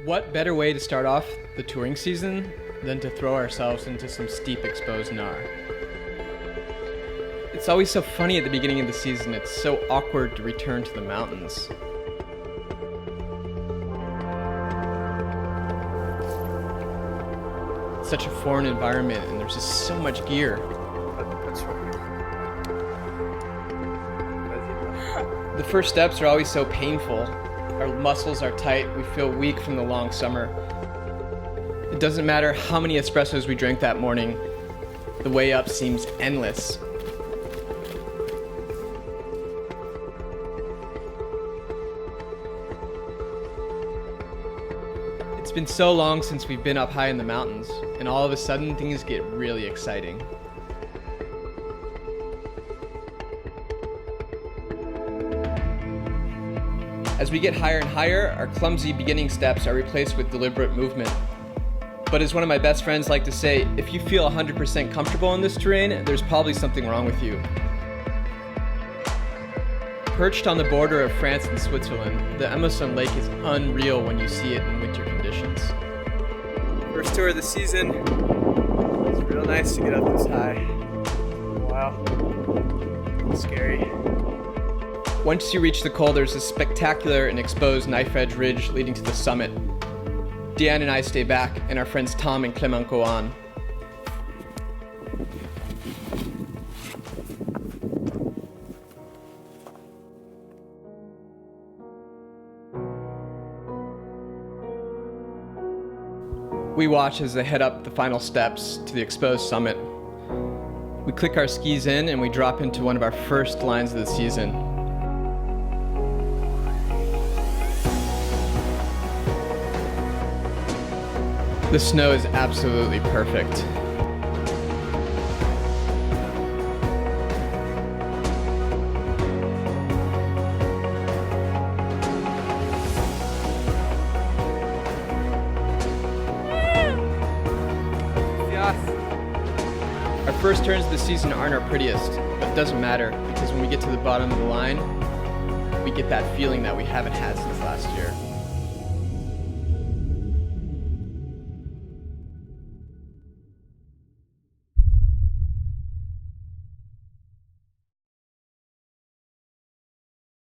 What better way to start off the touring season than to throw ourselves into some steep exposed gnar? It's always so funny at the beginning of the season. It's so awkward to return to the mountains. It's such a foreign environment and there's just so much gear. The first steps are always so painful. Our muscles are tight, we feel weak from the long summer. It doesn't matter how many espressos we drank that morning, the way up seems endless. It's been so long since we've been up high in the mountains, and all of a sudden things get really exciting. As we get higher and higher, our clumsy beginning steps are replaced with deliberate movement. But as one of my best friends like to say, if you feel 100% comfortable in this terrain, there's probably something wrong with you. Perched on the border of France and Switzerland, the Amazon Lake is unreal when you see it in winter conditions. First tour of the season. It's real nice to get up this high. Wow. It's scary. Once you reach the col, there's a spectacular and exposed knife-edge ridge leading to the summit. Deanne and I stay back, and our friends Tom and Clement go on. We watch as they head up the final steps to the exposed summit. We click our skis in and we drop into one of our first lines of the season. The snow is absolutely perfect. Our first turns of the season aren't our prettiest, but it doesn't matter because when we get to the bottom of the line, we get that feeling that we haven't had since last year.